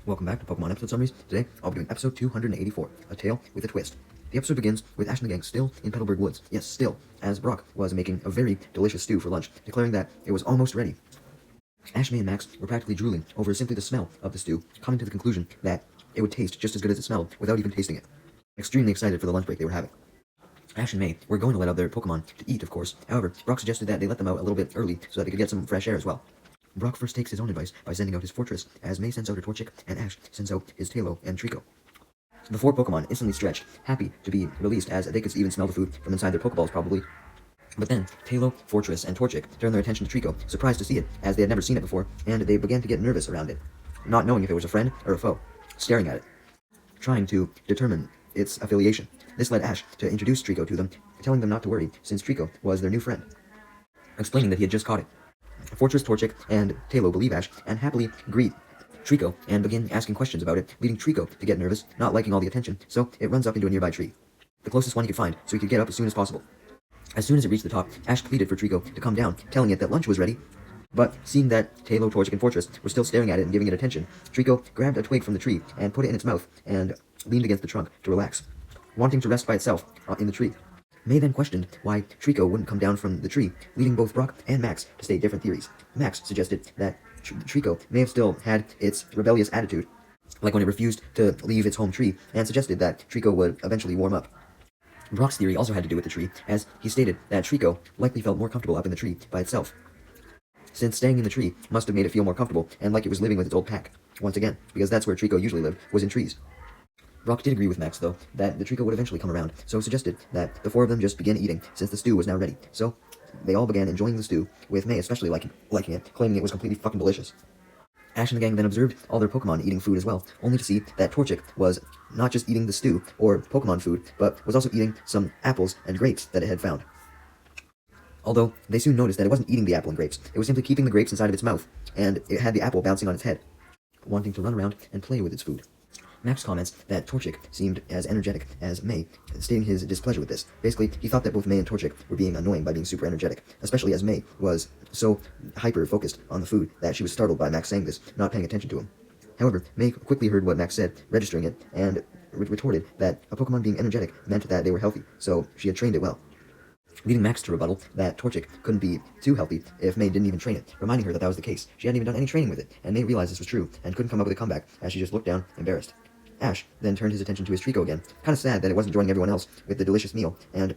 Welcome back to Pokemon Episode Summaries. Today, I'll be doing episode 284, A Tale with a Twist. The episode begins with Ash and the gang still in Petalburg Woods. Yes, still, as Brock was making a very delicious stew for lunch, declaring that it was almost ready. Ash, May, and Max were practically drooling over simply the smell of the stew, coming to the conclusion that it would taste just as good as it smelled without even tasting it. Extremely excited for the lunch break they were having. Ash and May were going to let out their Pokemon to eat, of course. However, Brock suggested that they let them out a little bit early so that they could get some fresh air as well. Brock first takes his own advice by sending out his Fortress, as May sends out her Torchic, and Ash sends out his Tailo and Trico. The four Pokemon instantly stretched, happy to be released, as they could even smell the food from inside their Pokeballs probably. But then, Tailo, Fortress, and Torchic turned their attention to Trico, surprised to see it, as they had never seen it before, and they began to get nervous around it, not knowing if it was a friend or a foe, staring at it, trying to determine its affiliation. This led Ash to introduce Trico to them, telling them not to worry, since Trico was their new friend, explaining that he had just caught it. Fortress, Torchic, and Tailo believe Ash and happily greet Trico and begin asking questions about it, leading Trico to get nervous, not liking all the attention, so it runs up into a nearby tree, the closest one he could find, so he could get up as soon as possible. As soon as it reached the top, Ash pleaded for Trico to come down, telling it that lunch was ready, but seeing that Tailo, Torchic, and Fortress were still staring at it and giving it attention, Trico grabbed a twig from the tree and put it in its mouth and leaned against the trunk to relax, wanting to rest by itself in the tree. May then questioned why Trico wouldn't come down from the tree, leading both Brock and Max to state different theories. Max suggested that Trico may have still had its rebellious attitude, like when it refused to leave its home tree, and suggested that Trico would eventually warm up. Brock's theory also had to do with the tree, as he stated that Trico likely felt more comfortable up in the tree by itself, since staying in the tree must have made it feel more comfortable and like it was living with its old pack, once again, because that's where Trico usually lived, was in trees. Brock did agree with Max, though, that the Trico would eventually come around, so suggested that the four of them just begin eating, since the stew was now ready. So, they all began enjoying the stew, with May especially liking it, claiming it was completely fucking delicious. Ash and the gang then observed all their Pokemon eating food as well, only to see that Torchic was not just eating the stew, or Pokemon food, but was also eating some apples and grapes that it had found. Although, they soon noticed that it wasn't eating the apple and grapes, it was simply keeping the grapes inside of its mouth, and it had the apple bouncing on its head, wanting to run around and play with its food. Max comments that Torchic seemed as energetic as May, stating his displeasure with this. Basically, he thought that both May and Torchic were being annoying by being super energetic, especially as May was so hyper-focused on the food that she was startled by Max saying this, not paying attention to him. However, May quickly heard what Max said, registering it, and retorted that a Pokemon being energetic meant that they were healthy, so she had trained it well, leading Max to rebuttal that Torchic couldn't be too healthy if May didn't even train it, reminding her that that was the case. She hadn't even done any training with it, and May realized this was true, and couldn't come up with a comeback, as she just looked down, embarrassed. Ash then turned his attention to his Trico again, kind of sad that it wasn't joining everyone else with the delicious meal, and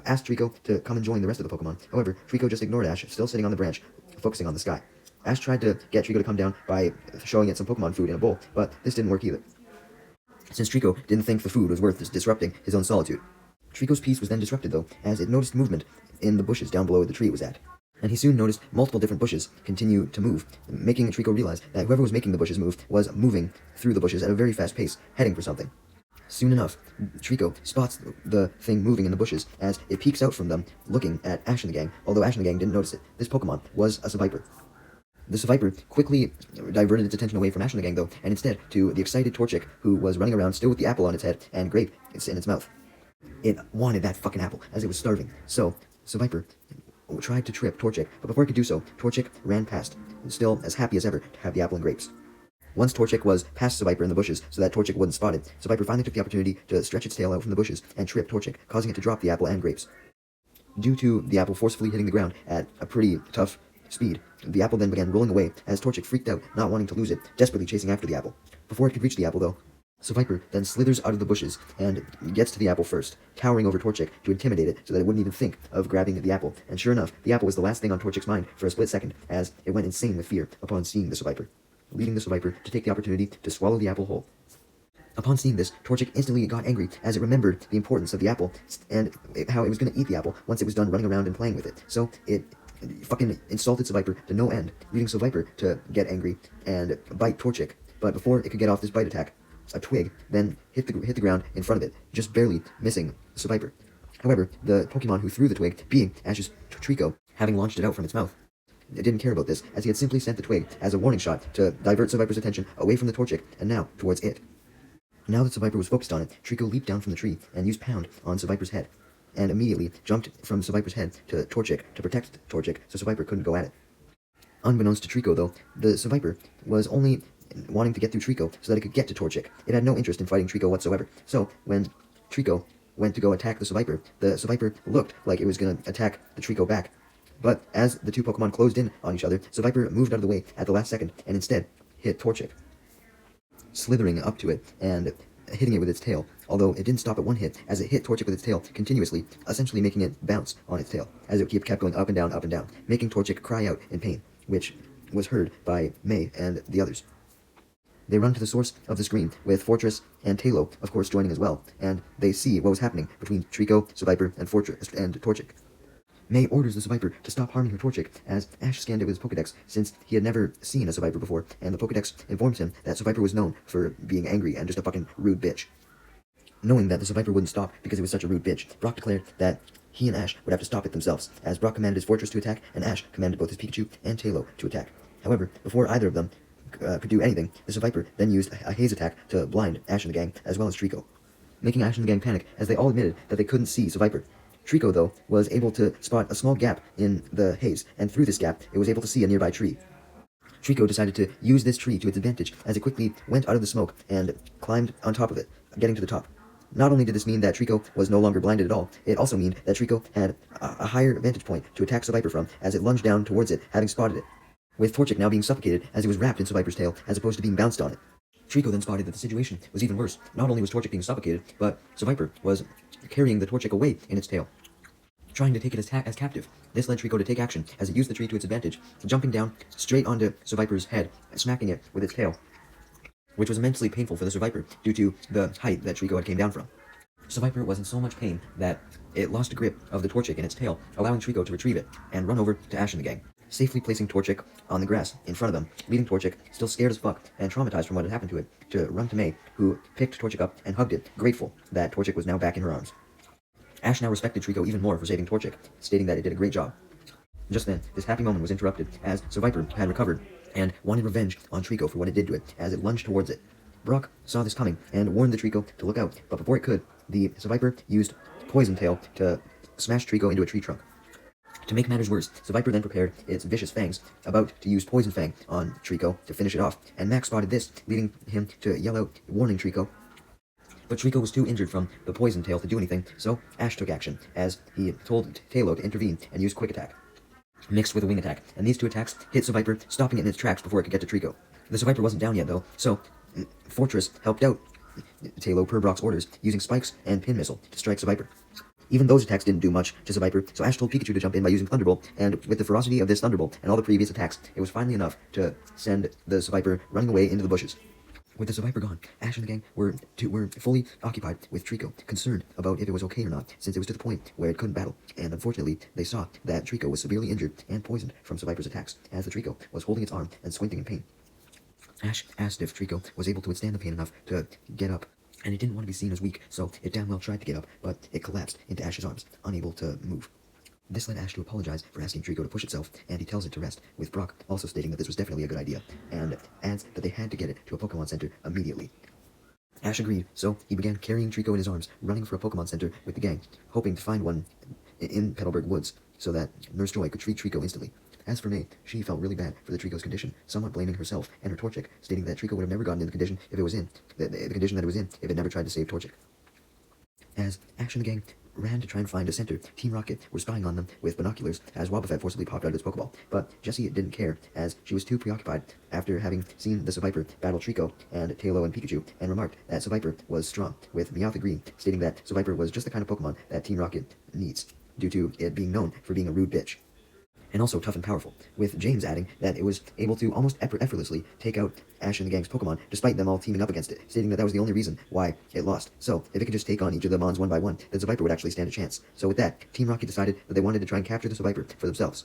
asked Trico to come and join the rest of the Pokemon. However, Trico just ignored Ash, still sitting on the branch, focusing on the sky. Ash tried to get Trico to come down by showing it some Pokemon food in a bowl, but this didn't work either, since Trico didn't think the food was worth disrupting his own solitude. Trico's peace was then disrupted, though, as it noticed movement in the bushes down below where the tree it was at, and he soon noticed multiple different bushes continue to move, making Trico realize that whoever was making the bushes move was moving through the bushes at a very fast pace, heading for something. Soon enough, Trico spots the thing moving in the bushes as it peeks out from them, looking at Ash and the gang, although Ash and the gang didn't notice it. This Pokemon was a Seviper. The Seviper quickly diverted its attention away from Ash and the gang, though, and instead to the excited Torchic, who was running around still with the apple on its head and grape in its mouth. It wanted that fucking apple, as it was starving, so Seviper tried to trip Torchic, but before it could do so, Torchic ran past, still as happy as ever to have the apple and grapes. Once Torchic was past Seviper in the bushes so that Torchic wouldn't spot it, Seviper finally took the opportunity to stretch its tail out from the bushes and trip Torchic, causing it to drop the apple and grapes. Due to the apple forcefully hitting the ground at a pretty tough speed, the apple then began rolling away as Torchic freaked out, not wanting to lose it, desperately chasing after the apple. Before it could reach the apple, though, Seviper then slithers out of the bushes and gets to the apple first, towering over Torchic to intimidate it so that it wouldn't even think of grabbing the apple. And sure enough, the apple was the last thing on Torchic's mind for a split second, as it went insane with fear upon seeing the Seviper, leading the Seviper to take the opportunity to swallow the apple whole. Upon seeing this, Torchic instantly got angry as it remembered the importance of the apple and how it was going to eat the apple once it was done running around and playing with it. So it fucking insulted Seviper to no end, leading Seviper to get angry and bite Torchic. But before it could get off this bite attack, a twig then hit the ground in front of it, just barely missing Seviper. However, the Pokemon who threw the twig, being Ash's Trico, having launched it out from its mouth, it didn't care about this, as he had simply sent the twig as a warning shot to divert Seviper's attention away from the Torchic and now towards it. Now that Seviper was focused on it, Trico leaped down from the tree and used Pound on Seviper's head, and immediately jumped from Seviper's head to Torchic to protect Torchic so Seviper couldn't go at it. Unbeknownst to Trico, though, the Seviper was only wanting to get through Trico so that it could get to Torchic. It had no interest in fighting Trico whatsoever. So when Trico went to go attack the Seviper looked like it was going to attack the Trico back. But as the two Pokemon closed in on each other, Seviper moved out of the way at the last second and instead hit Torchic, slithering up to it and hitting it with its tail, although it didn't stop at one hit, as it hit Torchic with its tail continuously, essentially making it bounce on its tail, as it kept going up and down, making Torchic cry out in pain, which was heard by May and the others. They run to the source of the screen, with Fortress and Talo, of course, joining as well, and they see what was happening between Trico, Seviper, and Fortress and Torchic. May orders the Seviper to stop harming her Torchic, as Ash scanned it with his Pokedex, since he had never seen a Seviper before, and the Pokedex informs him that Seviper was known for being angry and just a fucking rude bitch. Knowing that the Seviper wouldn't stop because it was such a rude bitch, Brock declared that he and Ash would have to stop it themselves, as Brock commanded his Fortress to attack, and Ash commanded both his Pikachu and Talo to attack. However, before either of them could do anything, the Seviper then used a haze attack to blind Ash and the gang, as well as Trico, making Ash and the gang panic, as they all admitted that they couldn't see Seviper. Trico, though, was able to spot a small gap in the haze, and through this gap, it was able to see a nearby tree. Trico decided to use this tree to its advantage, as it quickly went out of the smoke and climbed on top of it, getting to the top. Not only did this mean that Trico was no longer blinded at all, it also meant that Trico had a higher vantage point to attack Seviper from, as it lunged down towards it, having spotted it, with Torchic now being suffocated as it was wrapped in Seviper's tail, as opposed to being bounced on it. Trico then spotted that the situation was even worse. Not only was Torchic being suffocated, but Seviper was carrying the Torchic away in its tail, trying to take it as captive. This led Trico to take action, as it used the tree to its advantage, jumping down straight onto Seviper's head, smacking it with its tail, which was immensely painful for the Seviper due to the height that Trico had came down from. Seviper was in so much pain that it lost a grip of the Torchic in its tail, allowing Trico to retrieve it and run over to Ash and the gang, safely placing Torchic on the grass in front of them, leaving Torchic, still scared as fuck and traumatized from what had happened to it, to run to May, who picked Torchic up and hugged it, grateful that Torchic was now back in her arms. Ash now respected Trico even more for saving Torchic, stating that it did a great job. Just then, this happy moment was interrupted, as Seviper had recovered and wanted revenge on Trico for what it did to it, as it lunged towards it. Brock saw this coming and warned the Trico to look out, but before it could, the Seviper used Poison Tail to smash Trico into a tree trunk. To make matters worse, Seviper then prepared its vicious fangs, about to use Poison Fang on Trico to finish it off, and Max spotted this, leading him to yell out, warning Trico. But Trico was too injured from the Poison Tail to do anything, so Ash took action, as he told Talo to intervene and use Quick Attack, mixed with a Wing Attack, and these two attacks hit Seviper, stopping it in its tracks before it could get to Trico. The Seviper wasn't down yet, though, so Fortress helped out Talo per Brock's orders, using Spikes and Pin Missile to strike Seviper. Even those attacks didn't do much to Seviper, so Ash told Pikachu to jump in by using Thunderbolt, and with the ferocity of this Thunderbolt and all the previous attacks, it was finally enough to send the Seviper running away into the bushes. With the Seviper gone, Ash and the gang were fully occupied with Trico, concerned about if it was okay or not, since it was to the point where it couldn't battle, and unfortunately, they saw that Trico was severely injured and poisoned from Seviper's attacks, as the Trico was holding its arm and squinting in pain. Ash asked if Trico was able to withstand the pain enough to get up, and it didn't want to be seen as weak, so it damn well tried to get up, but it collapsed into Ash's arms, unable to move. This led Ash to apologize for asking Trico to push itself, and he tells it to rest, with Brock also stating that this was definitely a good idea, and adds that they had to get it to a Pokemon Center immediately. Ash agreed, so he began carrying Trico in his arms, running for a Pokemon Center with the gang, hoping to find one in Petalburg Woods, so that Nurse Joy could treat Trico instantly. As for May, she felt really bad for the Trico's condition, somewhat blaming herself and her Torchic, stating that Trico would have never gotten in the condition if it was in, the condition that it was in, if it never tried to save Torchic. As Ash and the gang ran to try and find a center, Team Rocket were spying on them with binoculars as Wobbuffet forcibly popped out of its Pokeball, but Jessie didn't care, as she was too preoccupied after having seen the Seviper battle Trico and Talo and Pikachu, and remarked that Seviper was strong, with Meowth agreeing, stating that Seviper was just the kind of Pokemon that Team Rocket needs, due to it being known for being a rude bitch, and also tough and powerful, with James adding that it was able to almost effortlessly take out Ash and the gang's Pokemon, despite them all teaming up against it, stating that that was the only reason why it lost. So, if it could just take on each of the Mons one by one, then Seviper would actually stand a chance. So with that, Team Rocket decided that they wanted to try and capture the Seviper for themselves.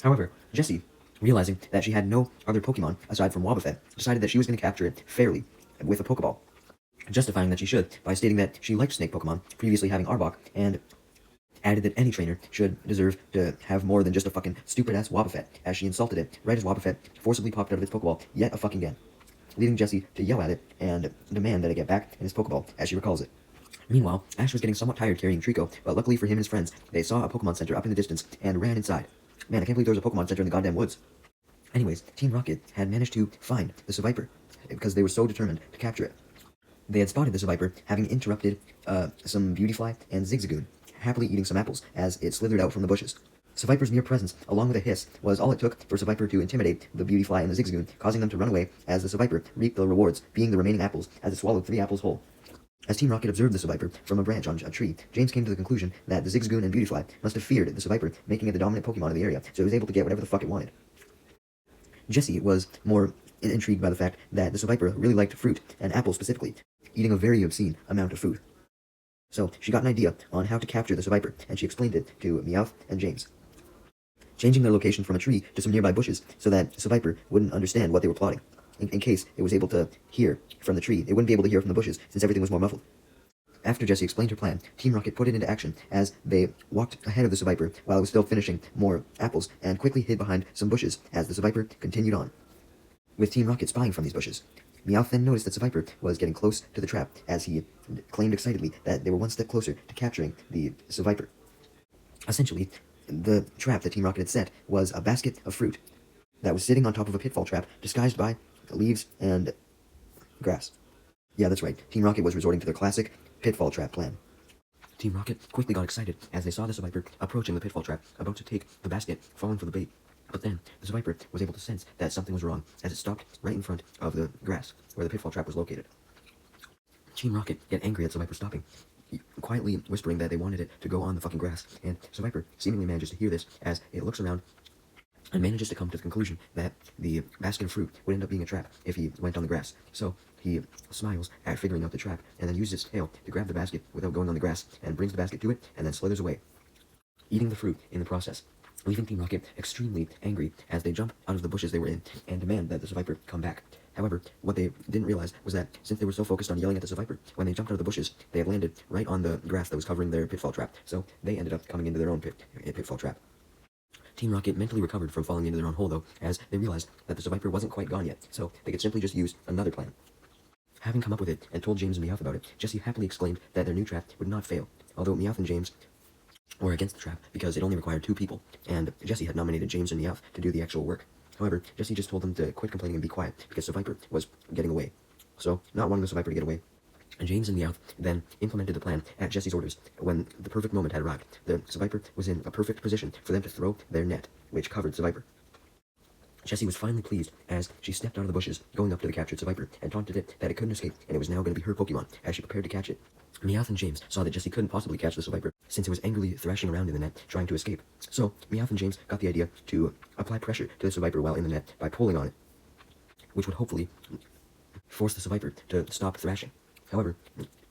However, Jessie, realizing that she had no other Pokemon aside from Wobbuffet, decided that she was going to capture it fairly, with a Pokeball, justifying that she should by stating that she liked Snake Pokemon, previously having Arbok, and added that any trainer should deserve to have more than just a fucking stupid-ass Wobbuffet, as she insulted it right as Wobbuffet forcibly popped out of its Pokeball yet a fucking again, leading Jessie to yell at it and demand that it get back in its Pokeball, as she recalls it. Meanwhile, Ash was getting somewhat tired carrying Trico, but luckily for him and his friends, they saw a Pokemon Center up in the distance and ran inside. Man, I can't believe there was a Pokemon Center in the goddamn woods. Anyways, Team Rocket had managed to find the Seviper because they were so determined to capture it. They had spotted the Seviper having interrupted some Beautyfly and Zigzagoon, happily eating some apples as it slithered out from the bushes. Seviper's mere presence, along with a hiss, was all it took for Seviper to intimidate the Beautyfly and the Zigzagoon, causing them to run away as the Seviper reaped the rewards, being the remaining apples, as it swallowed 3 apples whole. As Team Rocket observed the Seviper from a branch on a tree, James came to the conclusion that the Zigzagoon and Beautyfly must have feared the Seviper, making it the dominant Pokemon of the area, so it was able to get whatever the fuck it wanted. Jessie was more intrigued by the fact that the Seviper really liked fruit, and apples specifically, eating a very obscene amount of food. So she got an idea on how to capture the Seviper, and she explained it to Meowth and James, changing their location from a tree to some nearby bushes so that Seviper wouldn't understand what they were plotting. In case it was able to hear from the tree, it wouldn't be able to hear from the bushes since everything was more muffled. After Jessie explained her plan, Team Rocket put it into action as they walked ahead of the Seviper while it was still finishing more apples and quickly hid behind some bushes as the Seviper continued on, with Team Rocket spying from these bushes. Meowth then noticed that Seviper was getting close to the trap as he claimed excitedly that they were one step closer to capturing the Seviper. Essentially, the trap that Team Rocket had set was a basket of fruit that was sitting on top of a pitfall trap disguised by leaves and grass. Yeah, that's right. Team Rocket was resorting to their classic pitfall trap plan. Team Rocket quickly got excited as they saw the Seviper approaching the pitfall trap, about to take the basket, falling for the bait. But then, the Seviper was able to sense that something was wrong as it stopped right in front of the grass where the pitfall trap was located. Team Rocket get angry at Seviper stopping, quietly whispering that they wanted it to go on the fucking grass, and Seviper seemingly manages to hear this as it looks around and manages to come to the conclusion that the basket of fruit would end up being a trap if he went on the grass. So he smiles at figuring out the trap and then uses his tail to grab the basket without going on the grass and brings the basket to it and then slithers away, eating the fruit in the process, leaving Team Rocket extremely angry as they jump out of the bushes they were in and demand that the Seviper come back. However, what they didn't realize was that since they were so focused on yelling at the Seviper, when they jumped out of the bushes, they had landed right on the grass that was covering their pitfall trap, so they ended up coming into their own pitfall trap. Team Rocket mentally recovered from falling into their own hole, though, as they realized that the Seviper wasn't quite gone yet, so they could simply just use another plan. Having come up with it and told James and Meowth about it, Jessie happily exclaimed that their new trap would not fail, although Meowth and James were against the trap because it only required 2 people, and Jessie had nominated James and Meowth to do the actual work. However, Jessie just told them to quit complaining and be quiet because Seviper was getting away. So, not wanting the Seviper to get away, James and Meowth then implemented the plan at Jessie's orders. When the perfect moment had arrived, the Seviper was in a perfect position for them to throw their net, which covered Seviper. Jessie was finally pleased as she stepped out of the bushes, going up to the captured Seviper, and taunted it that it couldn't escape, and it was now going to be her Pokemon, as she prepared to catch it. Meowth and James saw that Jessie couldn't possibly catch the Seviper, since it was angrily thrashing around in the net, trying to escape. So, Meowth and James got the idea to apply pressure to the Seviper while in the net by pulling on it, which would hopefully force the Seviper to stop thrashing. However,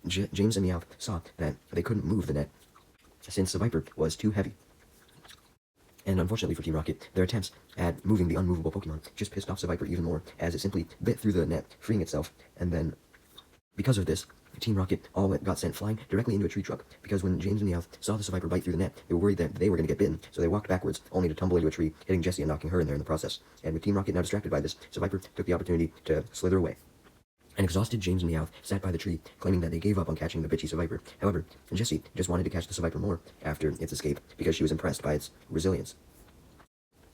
James and Meowth saw that they couldn't move the net, since the Seviper was too heavy. And unfortunately for Team Rocket, their attempts at moving the unmovable Pokemon just pissed off Seviper even more, as it simply bit through the net, freeing itself, and then, because of this, Team Rocket all got sent flying directly into a tree trunk, because when James and Meowth saw the Seviper bite through the net, they were worried that they were going to get bitten, so they walked backwards, only to tumble into a tree, hitting Jessie and knocking her in there in the process. And with Team Rocket now distracted by this, Seviper took the opportunity to slither away. An exhausted James and Meowth sat by the tree, claiming that they gave up on catching the bitchy Seviper. However, Jessie just wanted to catch the Seviper more after its escape, because she was impressed by its resilience.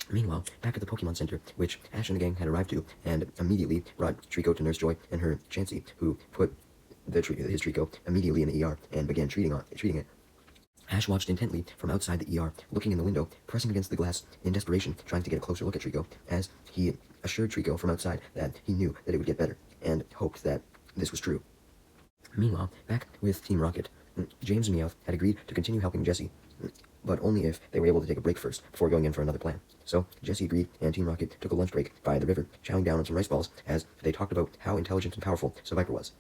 Meanwhile, back at the Pokemon Center, which Ash and the gang had arrived to, and immediately brought Trico to Nurse Joy and her Chansey, who put his Trico immediately in the ER and began treating it. Ash watched intently from outside the ER, looking in the window, pressing against the glass in desperation, trying to get a closer look at Trico, as he assured Trico from outside that he knew that it would get better, and hoped that this was true. Meanwhile, back with Team Rocket, James and Meowth had agreed to continue helping Jessie, but only if they were able to take a break first before going in for another plan. So, Jessie agreed, and Team Rocket took a lunch break by the river, chowing down on some rice balls as they talked about how intelligent and powerful Seviper was,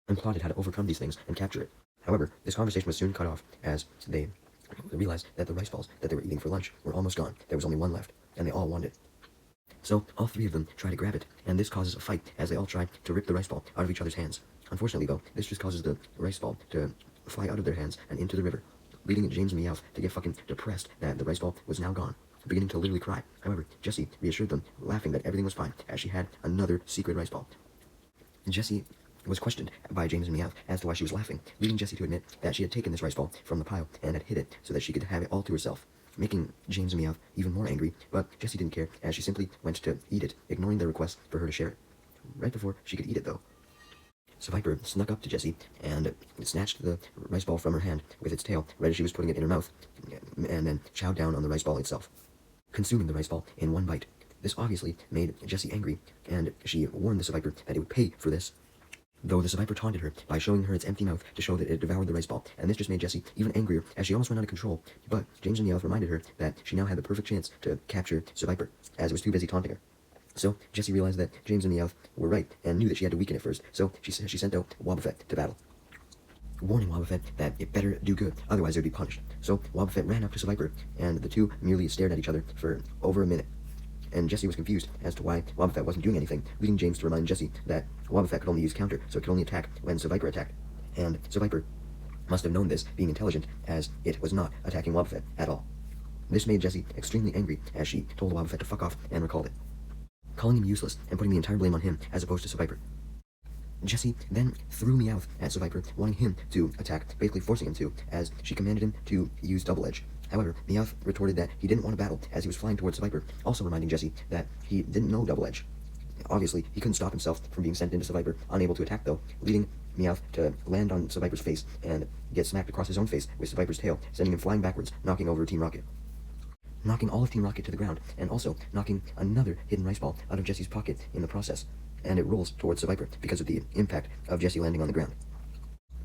and plotted how to overcome these things and capture it. However, this conversation was soon cut off as they realized that the rice balls that they were eating for lunch were almost gone. There was only one left, and they all wanted it. So, all 3 of them try to grab it, and this causes a fight as they all try to rip the rice ball out of each other's hands. Unfortunately, though, this just causes the rice ball to fly out of their hands and into the river, leading James and Meowth to get fucking depressed that the rice ball was now gone, beginning to literally cry. However, Jessie reassured them, laughing that everything was fine, as she had another secret rice ball. Jessie was questioned by James and Meowth as to why she was laughing, leading Jessie to admit that she had taken this rice ball from the pile and had hid it so that she could have it all to herself. making James and Meowth even more angry, but Jessie didn't care, as she simply went to eat it, ignoring their request for her to share it. Right before she could eat it, though, Survivor snuck up to Jessie and snatched the rice ball from her hand with its tail right as she was putting it in her mouth, and then chowed down on the rice ball itself, consuming the rice ball in one bite. This obviously made Jessie angry, and she warned the Survivor that it would pay for this, though the Survivor taunted her by showing her its empty mouth to show that it devoured the rice ball, and this just made Jessie even angrier as she almost went out of control. But James and Meowth reminded her that she now had the perfect chance to capture Survivor, as it was too busy taunting her. So Jessie realized that James and Meowth were right, and knew that she had to weaken it first, so she sent out Wobbuffet to battle, warning Wobbuffet that it better do good, otherwise it would be punished. So Wobbuffet ran up to Survivor, and the two merely stared at each other for over a minute. And Jessie was confused as to why Wobbuffet wasn't doing anything, leading James to remind Jessie that Wobbuffet could only use counter, so it could only attack when Survivor attacked. And Survivor must have known this, being intelligent, as it was not attacking Wobbuffet at all. This made Jessie extremely angry, as she told Wobbuffet to fuck off and recalled it, calling him useless and putting the entire blame on him as opposed to Survivor. Jessie then threw Meowth at Survivor, wanting him to attack, basically forcing him to, as she commanded him to use Double Edge. However, Meowth retorted that he didn't want to battle as he was flying towards Survivor, also reminding Jessie that he didn't know Double Edge. Obviously, he couldn't stop himself from being sent into Survivor, unable to attack though, leading Meowth to land on Survivor's face and get smacked across his own face with Survivor's tail, sending him flying backwards, knocking over Team Rocket, knocking all of Team Rocket to the ground, and also knocking another hidden rice ball out of Jessie's pocket in the process, and it rolls towards Survivor because of the impact of Jessie landing on the ground.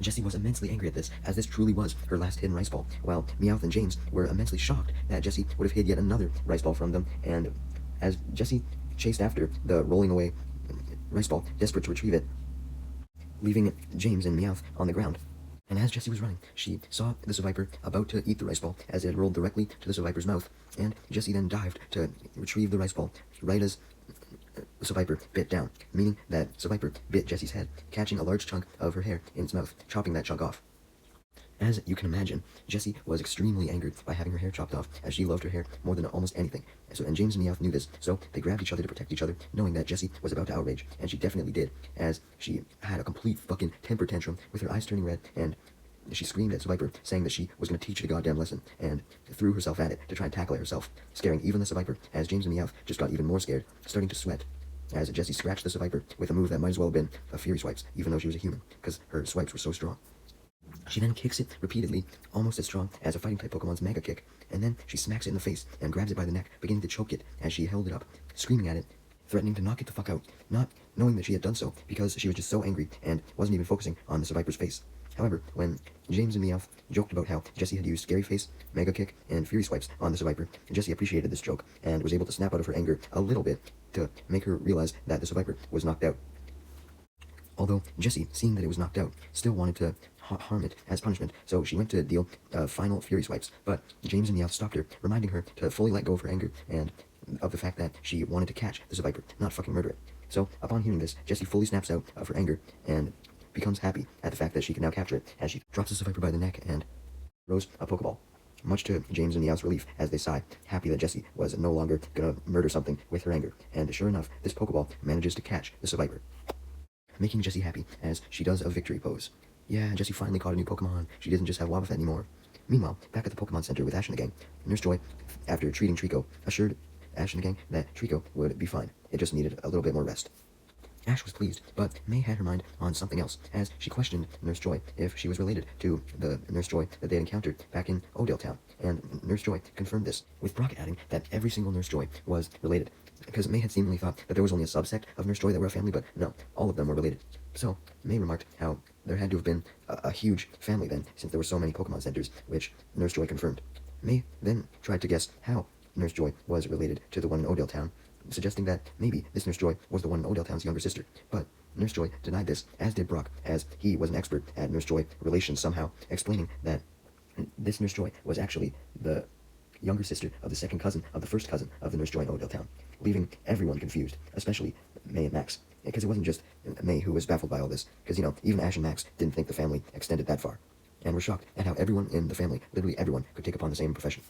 Jessie was immensely angry at this, as this truly was her last hidden rice ball, while Meowth and James were immensely shocked that Jessie would have hid yet another rice ball from them, and as Jessie chased after the rolling away rice ball, desperate to retrieve it, leaving James and Meowth on the ground. And as Jessie was running, she saw the Survivor about to eat the rice ball as it had rolled directly to the Survivor's mouth, and Jessie then dived to retrieve the rice ball right as Survivor bit down, meaning that Survivor bit Jessie's head, catching a large chunk of her hair in its mouth, chopping that chunk off. As you can imagine, Jessie was extremely angered by having her hair chopped off, as she loved her hair more than almost anything. And James and Meowth knew this, so they grabbed each other to protect each other, knowing that Jessie was about to outrage, and she definitely did, as she had a complete fucking temper tantrum with her eyes turning red, and she screamed at Survivor, saying that she was going to teach the goddamn lesson, and threw herself at it to try and tackle it herself, scaring even the Survivor, as James and Meowth just got even more scared, starting to sweat, as Jessie scratched the Survivor with a move that might as well have been a Fury Swipes, even though she was a human, because her swipes were so strong. She then kicks it repeatedly, almost as strong as a fighting-type Pokemon's Mega Kick, and then she smacks it in the face and grabs it by the neck, beginning to choke it as she held it up, screaming at it, threatening to knock it the fuck out, not knowing that she had done so because she was just so angry and wasn't even focusing on the Survivor's face. However, when James and Meowth joked about how Jessie had used Scary Face, Mega Kick, and Fury Swipes on the Survivor, Jessie appreciated this joke and was able to snap out of her anger a little bit to make her realize that the Survivor was knocked out. Although Jessie, seeing that it was knocked out, still wanted to harm it as punishment, so she went to deal final Fury Swipes, but James and Meowth stopped her, reminding her to fully let go of her anger and of the fact that she wanted to catch the Survivor, not fucking murder it. So, upon hearing this, Jessie fully snaps out of her anger and becomes happy at the fact that she can now capture it, as she drops the Survivor by the neck and throws a Pokeball, much to James and Meowth's relief as they sigh, happy that Jessie was no longer gonna murder something with her anger, and sure enough, this Pokeball manages to catch the Survivor, making Jessie happy as she does a victory pose. Yeah, Jessie finally caught a new Pokemon. She doesn't just have Wobbuffet anymore. Meanwhile, back at the Pokemon Center with Ash and the gang, Nurse Joy, after treating Trico, assured Ash and the gang that Trico would be fine. It just needed a little bit more rest. Ash was pleased, but May had her mind on something else, as she questioned Nurse Joy if she was related to the Nurse Joy that they had encountered back in Odell Town, and Nurse Joy confirmed this, with Brock adding that every single Nurse Joy was related, because May had seemingly thought that there was only a subsect of Nurse Joy that were a family, but no, all of them were related. So, May remarked how there had to have been a huge family then, since there were so many Pokemon centers, which Nurse Joy confirmed. May then tried to guess how Nurse Joy was related to the one in Odell Town, suggesting that maybe this Nurse Joy was the one in Odell Town's younger sister, but Nurse Joy denied this, as did Brock, as he was an expert at Nurse Joy relations somehow, explaining that this Nurse Joy was actually the younger sister of the second cousin of the first cousin of the Nurse Joy in Odell Town, leaving everyone confused, especially May and Max, because it wasn't just May who was baffled by all this, because, even Ash and Max didn't think the family extended that far, and were shocked at how everyone in the family, literally everyone, could take upon the same profession.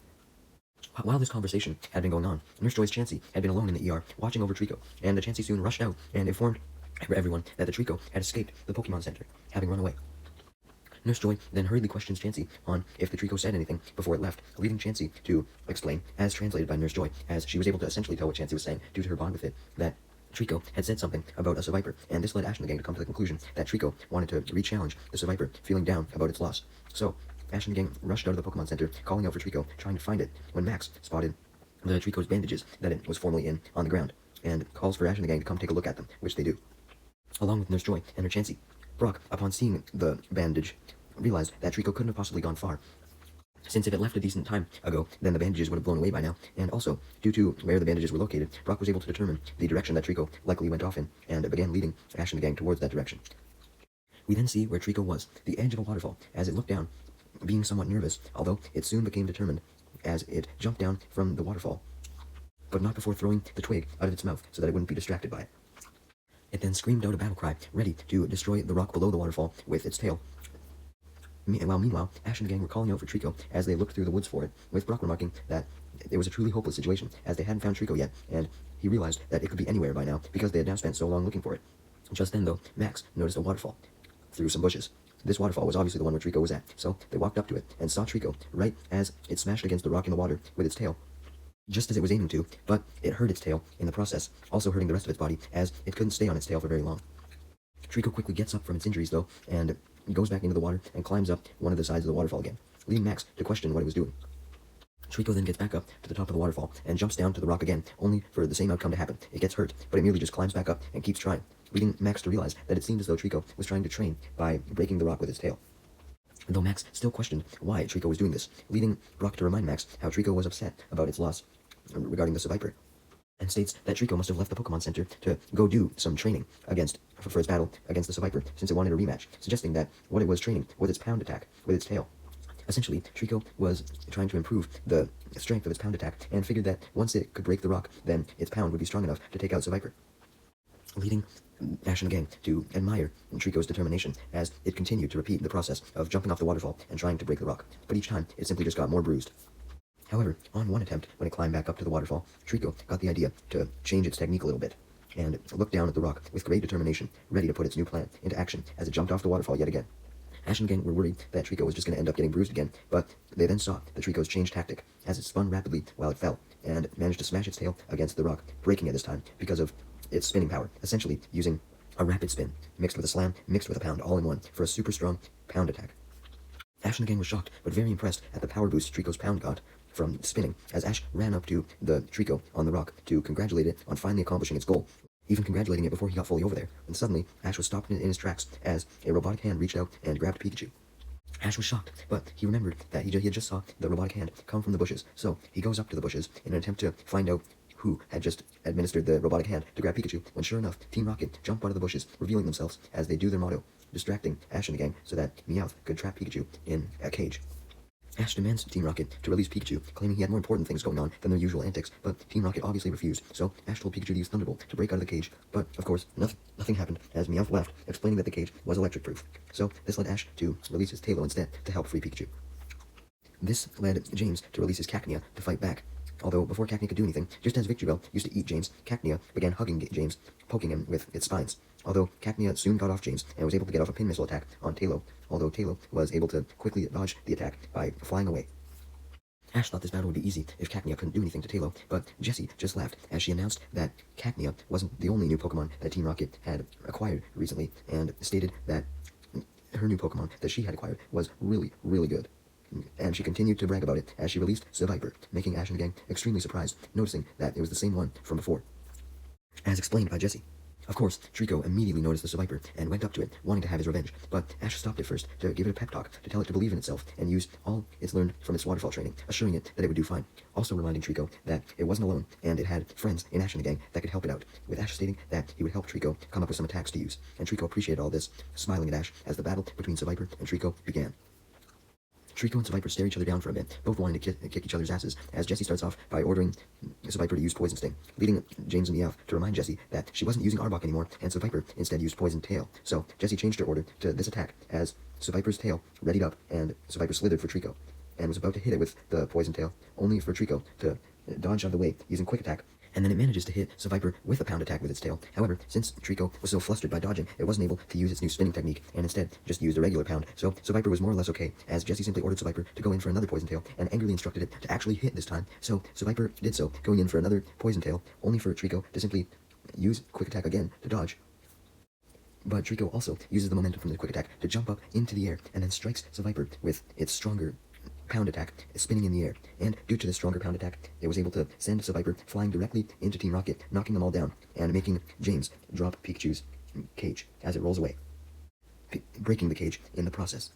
While this conversation had been going on, Nurse Joy's Chansey had been alone in the ER, watching over Trico, and the Chansey soon rushed out and informed everyone that the Trico had escaped the Pokemon Center, having run away. Nurse Joy then hurriedly questions Chansey on if the Trico said anything before it left, leaving Chansey to explain, as translated by Nurse Joy, as she was able to essentially tell what Chansey was saying due to her bond with it, that Trico had said something about a Seviper, and this led Ash and the gang to come to the conclusion that Trico wanted to re-challenge the Seviper, feeling down about its loss. So, Ash and the gang rushed out of the Pokemon Center, calling out for Trico, trying to find it, when Max spotted the Trico's bandages that it was formerly in on the ground, and calls for Ash and the gang to come take a look at them, which they do, along with Nurse Joy and her Chansey. Brock, upon seeing the bandage, realized that Trico couldn't have possibly gone far, since if it left a decent time ago, then the bandages would have blown away by now, and also, due to where the bandages were located, Brock was able to determine the direction that Trico likely went off in, and began leading Ash and the gang towards that direction. We then see where Trico was, the edge of a waterfall, as it looked down, being somewhat nervous, although it soon became determined, as it jumped down from the waterfall, but not before throwing the twig out of its mouth so that it wouldn't be distracted by it. It then screamed out a battle cry, ready to destroy the rock below the waterfall with its tail. Meanwhile, Ash and the gang were calling out for Trico as they looked through the woods for it, with Brock remarking that it was a truly hopeless situation, as they hadn't found Trico yet, and he realized that it could be anywhere by now, because they had now spent so long looking for it. Just then, though, Max noticed a waterfall through some bushes. This waterfall was obviously the one where Trico was at, so they walked up to it, and saw Trico right as it smashed against the rock in the water with its tail, just as it was aiming to, but it hurt its tail in the process, also hurting the rest of its body, as it couldn't stay on its tail for very long. Trico quickly gets up from its injuries, though, and goes back into the water and climbs up one of the sides of the waterfall again, leaving Max to question what it was doing. Trico then gets back up to the top of the waterfall and jumps down to the rock again, only for the same outcome to happen. It gets hurt, but it merely just climbs back up and keeps trying, leading Max to realize that it seemed as though Trico was trying to train by breaking the rock with its tail. Though Max still questioned why Trico was doing this, leading Brock to remind Max how Trico was upset about its loss regarding the Seviper, and states that Trico must have left the Pokemon Center to go do some training for its battle against the Seviper, since it wanted a rematch, suggesting that what it was training was its pound attack with its tail. Essentially, Trico was trying to improve the strength of its pound attack, and figured that once it could break the rock, then its pound would be strong enough to take out Seviper, leading Ash and the gang to admire Trico's determination as it continued to repeat the process of jumping off the waterfall and trying to break the rock, but each time it simply just got more bruised. However, on one attempt, when it climbed back up to the waterfall, Trico got the idea to change its technique a little bit, and looked down at the rock with great determination, ready to put its new plan into action as it jumped off the waterfall yet again. Ash and the gang were worried that Trico was just going to end up getting bruised again, but they then saw that Trico's changed tactic, as it spun rapidly while it fell, and managed to smash its tail against the rock, breaking it this time because of its spinning power, essentially using a rapid spin, mixed with a slam, mixed with a pound, all in one, for a super strong pound attack. Ash and the gang was shocked, but very impressed at the power boost Trico's pound got from spinning, as Ash ran up to the Trico on the rock to congratulate it on finally accomplishing its goal, even congratulating it before he got fully over there. And suddenly, Ash was stopped in his tracks as a robotic hand reached out and grabbed Pikachu. Ash was shocked, but he remembered that he had just saw the robotic hand come from the bushes, so he goes up to the bushes in an attempt to find out who had just administered the robotic hand to grab Pikachu, when sure enough, Team Rocket jumped out of the bushes, revealing themselves as they do their motto, distracting Ash and the gang so that Meowth could trap Pikachu in a cage. Ash demands Team Rocket to release Pikachu, claiming he had more important things going on than their usual antics, but Team Rocket obviously refused, so Ash told Pikachu to use Thunderbolt to break out of the cage, but of course, nothing happened, as Meowth left, explaining that the cage was electric-proof. So this led Ash to release his Tailo instead to help free Pikachu. This led James to release his Cacnea to fight back. Although before Cacnea could do anything, just as Victreebel used to eat James, Cacnea began hugging James, poking him with its spines. Although Cacnea soon got off James and was able to get off a pin missile attack on Tailo, although Tailo was able to quickly dodge the attack by flying away. Ash thought this battle would be easy if Cacnea couldn't do anything to Tailo, but Jessie just laughed as she announced that Cacnea wasn't the only new Pokemon that Team Rocket had acquired recently, and stated that her new Pokemon that she had acquired was really, really good. And she continued to brag about it as she released Seviper, making Ash and the gang extremely surprised, noticing that it was the same one from before, as explained by Jessie. Of course, Trico immediately noticed the Seviper and went up to it, wanting to have his revenge, but Ash stopped it first to give it a pep talk, to tell it to believe in itself, and use all it's learned from its waterfall training, assuring it that it would do fine, also reminding Trico that it wasn't alone, and it had friends in Ash and the gang that could help it out, with Ash stating that he would help Trico come up with some attacks to use, and Trico appreciated all this, smiling at Ash as the battle between Seviper and Trico began. Trico and Seviper stare each other down for a bit, both wanting to kick each other's asses, as Jessie starts off by ordering Seviper to use Poison Sting, leading James and Meowth to remind Jessie that she wasn't using Arbok anymore, and Seviper instead used Poison Tail. So Jessie changed her order to this attack, as Seviper's tail readied up, and Seviper slithered for Trico, and was about to hit it with the Poison Tail, only for Trico to dodge out of the way using Quick Attack, and then it manages to hit Seviper with a pound attack with its tail. However, since Trico was so flustered by dodging, it wasn't able to use its new spinning technique, and instead just used a regular pound. So Seviper was more or less okay, as Jesse simply ordered Seviper to go in for another poison tail, and angrily instructed it to actually hit this time. So Seviper did so, going in for another poison tail, only for Trico to simply use quick attack again to dodge. But Trico also uses the momentum from the quick attack to jump up into the air, and then strikes Seviper with its stronger pound attack, spinning in the air, and due to the stronger pound attack, it was able to send Seviper flying directly into Team Rocket, knocking them all down, and making James drop Pikachu's cage as it rolls away, breaking the cage in the process,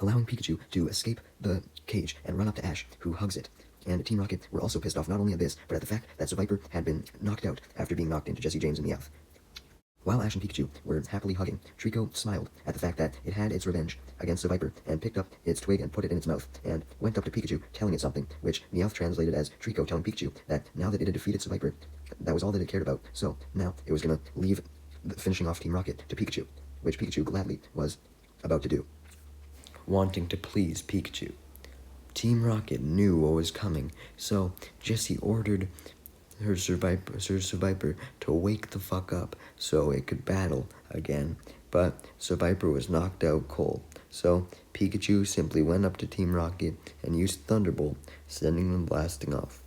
allowing Pikachu to escape the cage and run up to Ash, who hugs it. And Team Rocket were also pissed off not only at this, but at the fact that Seviper had been knocked out after being knocked into Jesse James in the mouth. While Ash and Pikachu were happily hugging, Trico smiled at the fact that it had its revenge against Seviper, and picked up its twig and put it in its mouth, and went up to Pikachu, telling it something, which Meowth translated as Trico telling Pikachu that now that it had defeated Seviper, that was all that it cared about, so now it was gonna leave finishing off Team Rocket to Pikachu, which Pikachu gladly was about to do. Wanting to please Pikachu, Team Rocket knew what was coming, so Jessie ordered her Seviper to wake the fuck up so it could battle again. But Seviper was knocked out cold, so Pikachu simply went up to Team Rocket and used Thunderbolt, sending them blasting off.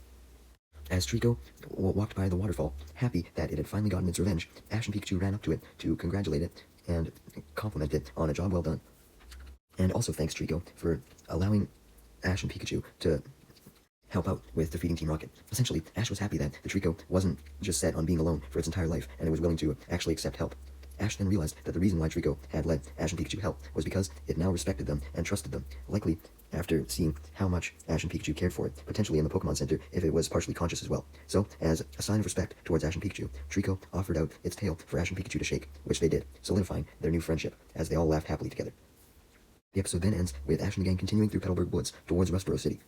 As Trico walked by the waterfall, happy that it had finally gotten its revenge, Ash and Pikachu ran up to it to congratulate it and compliment it on a job well done. And also thanks Trico for allowing Ash and Pikachu to help out with defeating Team Rocket. Essentially, Ash was happy that the Trico wasn't just set on being alone for its entire life, and it was willing to actually accept help. Ash then realized that the reason why Trico had let Ash and Pikachu help was because it now respected them and trusted them, likely after seeing how much Ash and Pikachu cared for it, potentially in the Pokemon Center if it was partially conscious as well. So, as a sign of respect towards Ash and Pikachu, Trico offered out its tail for Ash and Pikachu to shake, which they did, solidifying their new friendship, as they all laughed happily together. The episode then ends with Ash and the gang continuing through Petalburg Woods towards Westboro City.